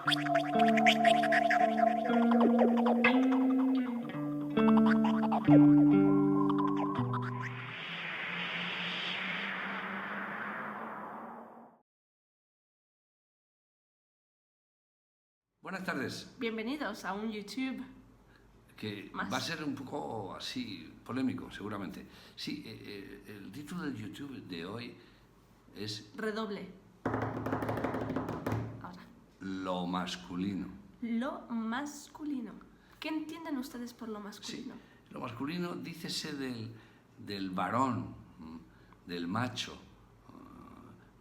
Buenas tardes. Bienvenidos a un YouTube. Que Más. va a ser un poco así polémico, seguramente. Sí, el título del YouTube de hoy es Redoble. Ahora. Lo masculino. Lo masculino. ¿Qué entienden ustedes por lo masculino? Sí, lo masculino, dícese del varón, del macho,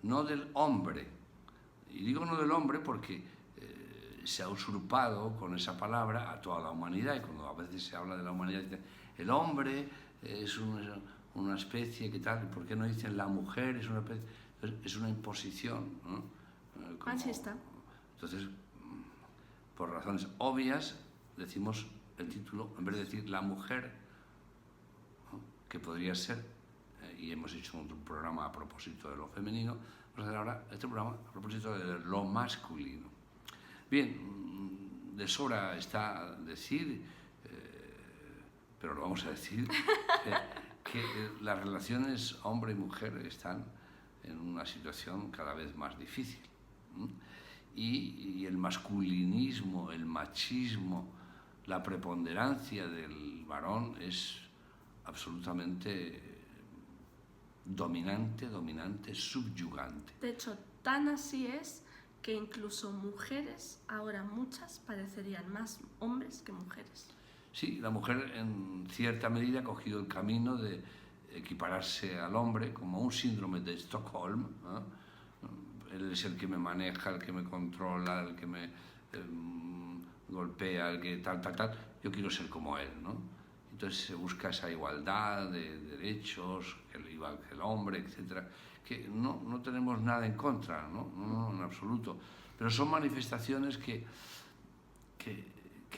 no del hombre. Y digo no del hombre porque se ha usurpado con esa palabra a toda la humanidad, y cuando a veces se habla de la humanidad dicen el hombre es una especie que tal, ¿por qué no dicen la mujer es una especie? Es una imposición, ¿no? Machista. Entonces, por razones obvias, decimos el título, en vez de decir la mujer, ¿no? Que podría ser, y hemos hecho un programa a propósito de lo femenino, vamos a hacer ahora este programa a propósito de lo masculino. Bien, de sobra está decir, pero lo vamos a decir, que las relaciones hombre y mujer están en una situación cada vez más difícil. Y el masculinismo, el machismo, la preponderancia del varón es absolutamente dominante, subyugante. De hecho, tan así es que incluso mujeres, ahora muchas, parecerían más hombres que mujeres. Sí, la mujer en cierta medida ha cogido el camino de equipararse al hombre como un síndrome de Estocolmo, ¿no? Él es el que me maneja, el que me controla, el que me golpea, el que tal. Yo quiero ser como él, ¿no? Entonces se busca esa igualdad de derechos, igual que el hombre, etcétera, que no tenemos nada en contra, no, en absoluto. Pero son manifestaciones que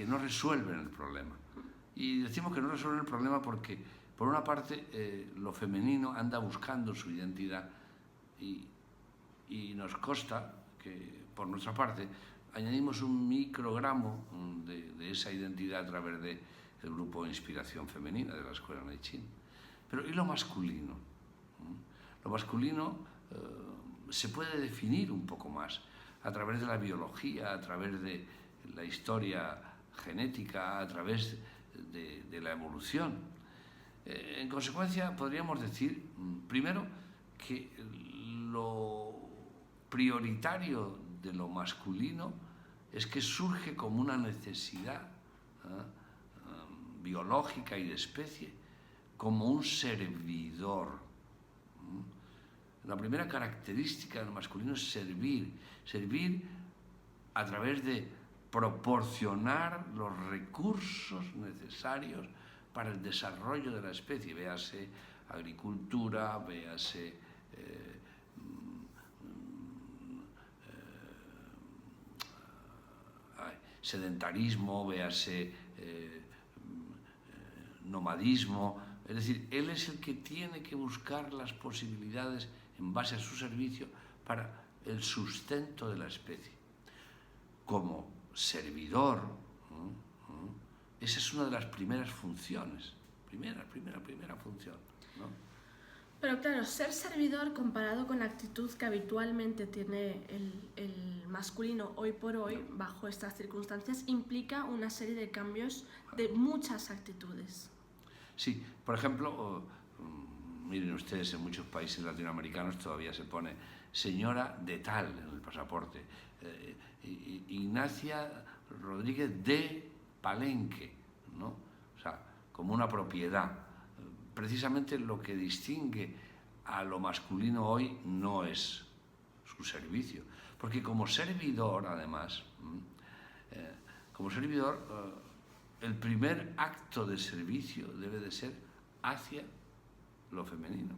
no resuelven el problema. Y decimos que no resuelven el problema porque, por una parte, lo femenino anda buscando su identidad y nos consta que, por nuestra parte, añadimos un microgramo de esa identidad a través del grupo de inspiración femenina de la Escuela Neichin. Pero ¿y lo masculino? Lo masculino se puede definir un poco más a través de la biología, a través de la historia genética, a través de la evolución. En consecuencia, podríamos decir, primero, que lo prioritario de lo masculino es que surge como una necesidad biológica y de especie, como un servidor. La primera característica del masculino es servir a través de proporcionar los recursos necesarios para el desarrollo de la especie, véase agricultura, véase sedentarismo, véase nomadismo. Es decir, él es el que tiene que buscar las posibilidades en base a su servicio para el sustento de la especie. Como servidor, esa es una de las primeras funciones, primera función, ¿no? Pero claro, ser servidor comparado con la actitud que habitualmente tiene el masculino hoy por hoy, bajo estas circunstancias, implica una serie de cambios de muchas actitudes. Sí, por ejemplo, miren ustedes, en muchos países latinoamericanos todavía se pone señora de tal en el pasaporte, Ignacia Rodríguez de Palenque, ¿no? O sea, como una propiedad. Precisamente lo que distingue a lo masculino hoy no es su servicio, porque como servidor, además, el primer acto de servicio debe de ser hacia lo femenino.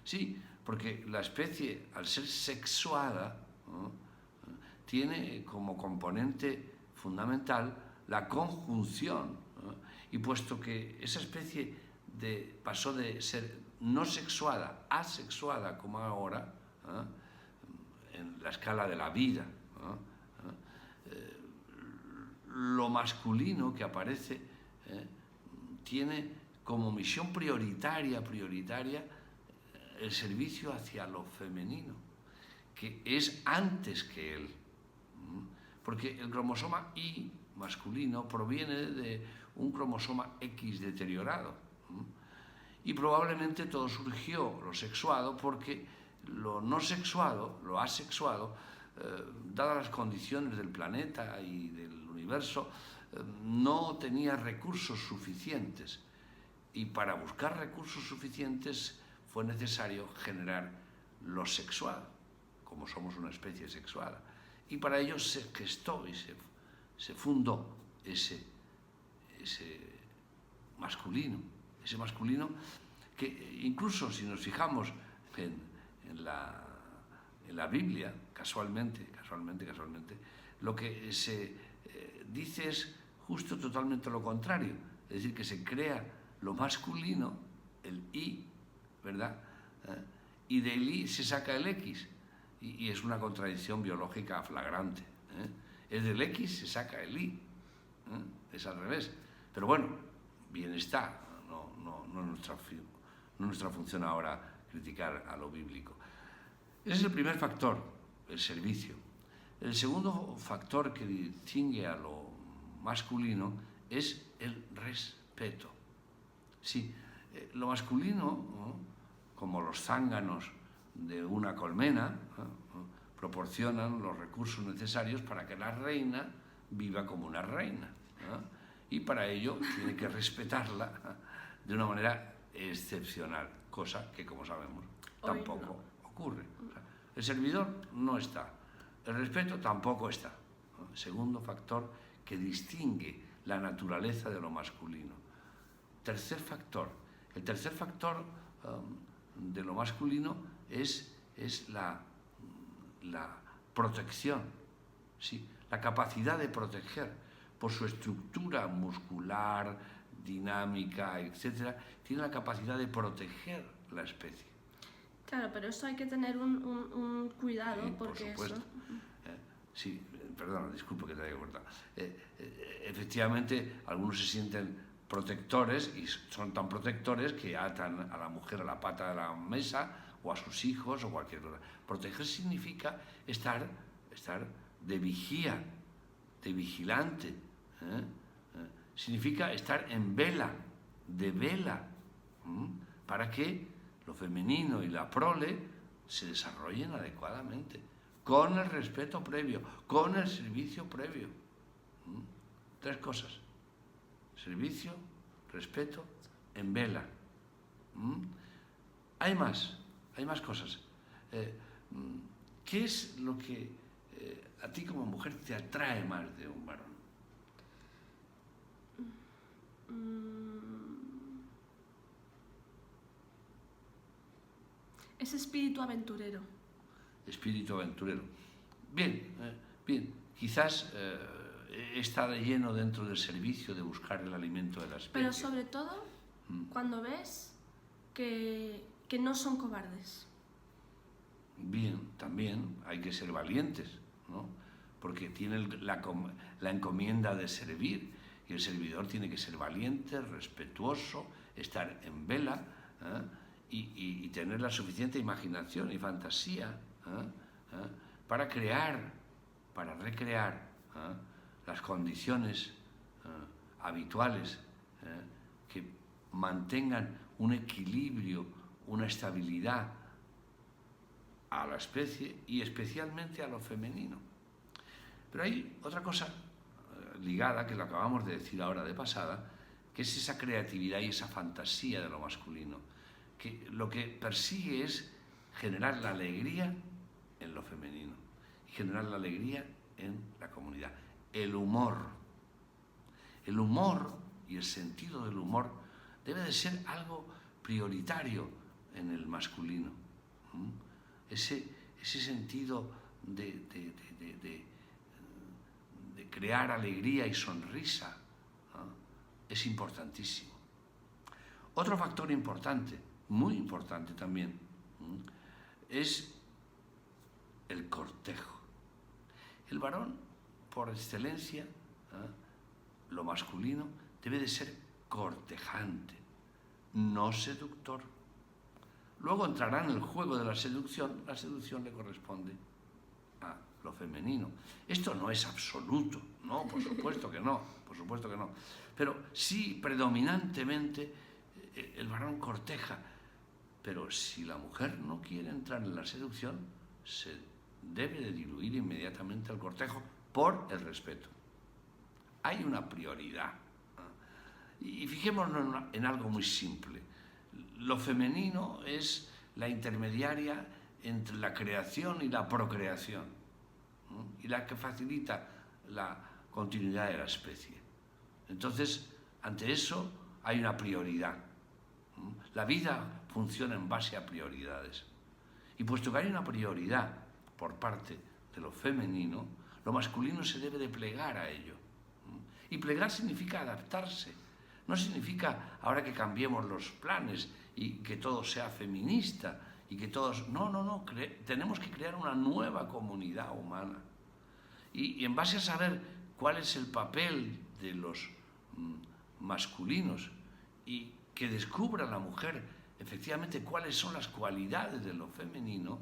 Sí, porque la especie, al ser sexuada, ¿no?, tiene como componente fundamental la conjunción, ¿no? Y puesto que esa especie pasó de ser no sexuada a asexuada como ahora, en la escala de la vida, lo masculino que aparece tiene como misión prioritaria el servicio hacia lo femenino, que es antes que él. Porque el cromosoma Y masculino proviene de un cromosoma X deteriorado. Y probablemente todo surgió, lo sexuado, porque lo no sexuado, lo asexuado, dadas las condiciones del planeta y del universo, no tenía recursos suficientes. Y para buscar recursos suficientes fue necesario generar lo sexual, como somos una especie sexuada. Y para ello se gestó y se fundó ese masculino que incluso si nos fijamos en la Biblia, casualmente, lo que se dice es justo totalmente lo contrario. Es decir, que se crea lo masculino, el I, ¿verdad? Y del I se saca el X. Y es una contradicción biológica flagrante. Es del X se saca el Y. Es al revés. Pero bueno, bien está. No es nuestra función ahora criticar a lo bíblico. Ese es el primer factor, el servicio. El segundo factor que distingue a lo masculino es el respeto. Sí, lo masculino, ¿no?, como los zánganos de una colmena, proporcionan los recursos necesarios para que la reina viva como una reina, y para ello tiene que respetarla de una manera excepcional, cosa que, como sabemos, tampoco ocurre. O sea, el servidor no está, el respeto tampoco está. Segundo factor que distingue la naturaleza de lo masculino. Tercer factor. El tercer factor de lo masculino es la protección, ¿sí? La capacidad de proteger por su estructura muscular, dinámica, etc. Tiene la capacidad de proteger la especie. Claro, pero eso hay que tener un cuidado, Sí, porque por supuesto. eso... Sí, perdona, disculpe que te haya cortado. Efectivamente, algunos se sienten protectores y son tan protectores que atan a la mujer a la pata de la mesa o a sus hijos o cualquier cosa. Proteger significa estar de vigía, de vigilante. Significa estar en vela, de vela, para que lo femenino y la prole se desarrollen adecuadamente, con el respeto previo, con el servicio previo. Tres cosas: servicio, respeto, en vela. Hay más cosas. ¿Qué es lo que a ti como mujer te atrae más de un varón? Ese espíritu aventurero. Espíritu aventurero. Bien. Quizás está lleno dentro del servicio de buscar el alimento de la especie. Pero sobre todo cuando ves que no son cobardes. Bien, también hay que ser valientes, ¿no? Porque tienen la encomienda de servir, y el servidor tiene que ser valiente, respetuoso, estar en vela, y tener la suficiente imaginación y fantasía para crear, para recrear las condiciones habituales que mantengan un equilibrio, una estabilidad a la especie y especialmente a lo femenino. Pero hay otra cosa ligada, que lo acabamos de decir ahora de pasada, que es esa creatividad y esa fantasía de lo masculino, que lo que persigue es generar la alegría en lo femenino y generar la alegría en la comunidad. El humor y el sentido del humor debe de ser algo prioritario en el masculino. Ese sentido de crear alegría y sonrisa es importantísimo. Otro factor importante, muy importante también, es el cortejo. El varón, por excelencia, lo masculino debe de ser cortejante, no seductor. Luego entrará en el juego de la seducción le corresponde a lo femenino. Esto no es absoluto, no, por supuesto que no, por supuesto que no. Pero sí, predominantemente, el varón corteja. Pero si la mujer no quiere entrar en la seducción, se debe de diluir inmediatamente el cortejo por el respeto. Hay una prioridad. Y fijémonos en algo muy simple. Lo femenino es la intermediaria entre la creación y la procreación, ¿no? Y la que facilita la continuidad de la especie. Entonces, ante eso hay una prioridad. La vida funciona en base a prioridades. Y puesto que hay una prioridad por parte de lo femenino, lo masculino se debe de plegar a ello. Y plegar significa adaptarse. No significa ahora que cambiemos los planes y que todo sea feminista y que todos... No. Tenemos que crear una nueva comunidad humana. Y en base a saber cuál es el papel de los masculinos y que descubra la mujer efectivamente cuáles son las cualidades de lo femenino,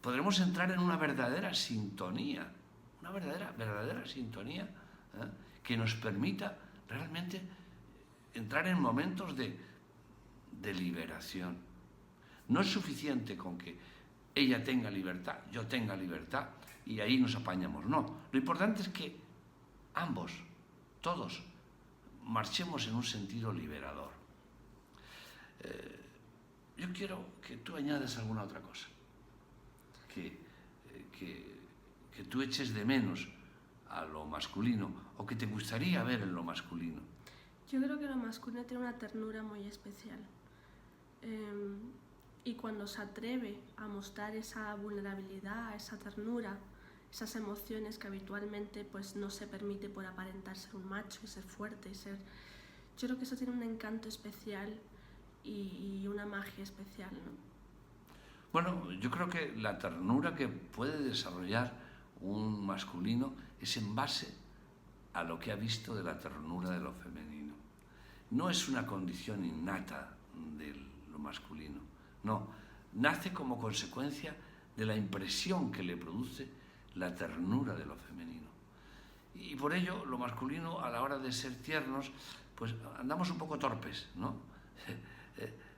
podremos entrar en una verdadera sintonía, una verdadera sintonía, que nos permita realmente entrar en momentos de liberación. No es suficiente con que ella tenga libertad, yo tenga libertad y ahí nos apañamos. No, lo importante es que ambos, todos, marchemos en un sentido liberador. Yo quiero que tú añades alguna otra cosa, que tú eches de menos a lo masculino o que te gustaría ver en lo masculino. Yo creo que lo masculino tiene una ternura muy especial. Y cuando se atreve a mostrar esa vulnerabilidad, esa ternura, esas emociones que habitualmente pues, no se permite por aparentar ser un macho y ser fuerte. Yo creo que eso tiene un encanto especial y una magia especial, ¿no? Bueno, yo creo que la ternura que puede desarrollar un masculino es en base a lo que ha visto de la ternura de lo femenino. No es una condición innata de lo masculino, no. Nace como consecuencia de la impresión que le produce la ternura de lo femenino. Y por ello, lo masculino, a la hora de ser tiernos, pues andamos un poco torpes, ¿no?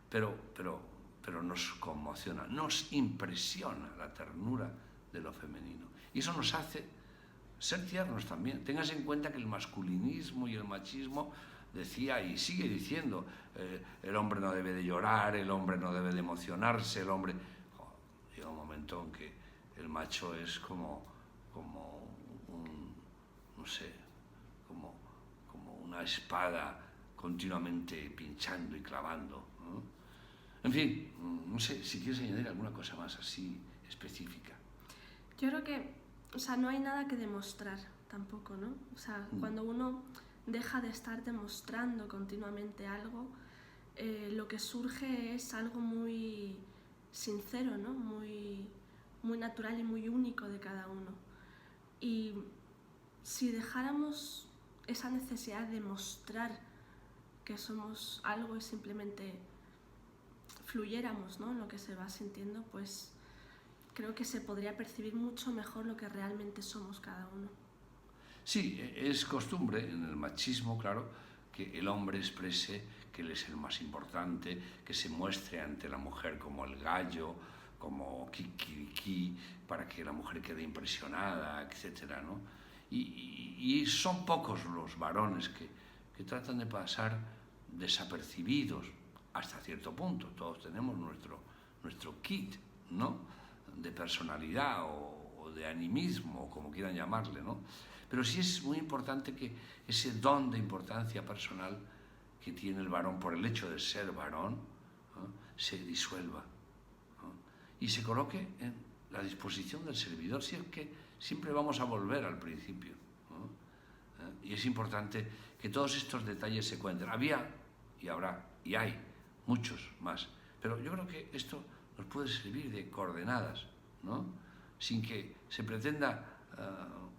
Pero nos conmociona, nos impresiona la ternura de lo femenino. Y eso nos hace ser tiernos también. Tengas en cuenta que el masculinismo y el machismo decía y sigue diciendo, el hombre no debe de llorar, el hombre no debe de emocionarse, el hombre... Llega un momento en que el macho es como un, no sé, como una espada continuamente pinchando y clavando, ¿no? En fin, no sé, si quieres añadir alguna cosa más así específica. Yo creo que, no hay nada que demostrar tampoco, ¿no? Cuando uno deja de estar demostrando continuamente algo, lo que surge es algo muy sincero, ¿no? Muy natural y muy único de cada uno. Y si dejáramos esa necesidad de mostrar que somos algo y simplemente fluyéramos, ¿no?, en lo que se va sintiendo, pues creo que se podría percibir mucho mejor lo que realmente somos cada uno. Sí, es costumbre en el machismo, claro, que el hombre exprese que él es el más importante, que se muestre ante la mujer como el gallo, como kikiriki, para que la mujer quede impresionada, etcétera, ¿no? Y son pocos los varones que tratan de pasar desapercibidos hasta cierto punto. Todos tenemos nuestro kit, ¿no?, de personalidad o de animismo, como quieran llamarle, ¿no? Pero sí es muy importante que ese don de importancia personal que tiene el varón por el hecho de ser varón, ¿no?, se disuelva, ¿no?, y se coloque en la disposición del servidor, si es que siempre vamos a volver al principio, ¿no? Y es importante que todos estos detalles se cuenten. Había y habrá y hay muchos más, pero yo creo que esto nos puede servir de coordenadas, ¿no?, sin que se pretenda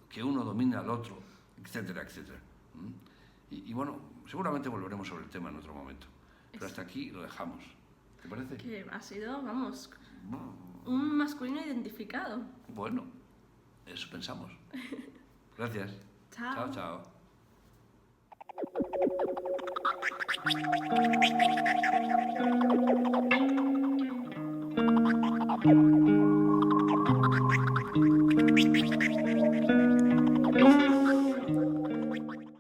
que uno domine al otro, etcétera, etcétera. Y bueno, seguramente volveremos sobre el tema en otro momento. Pero hasta aquí lo dejamos. ¿Te parece? Que ha sido, vamos, un masculino identificado. Bueno, eso pensamos. Gracias. Chao. Chao, chao.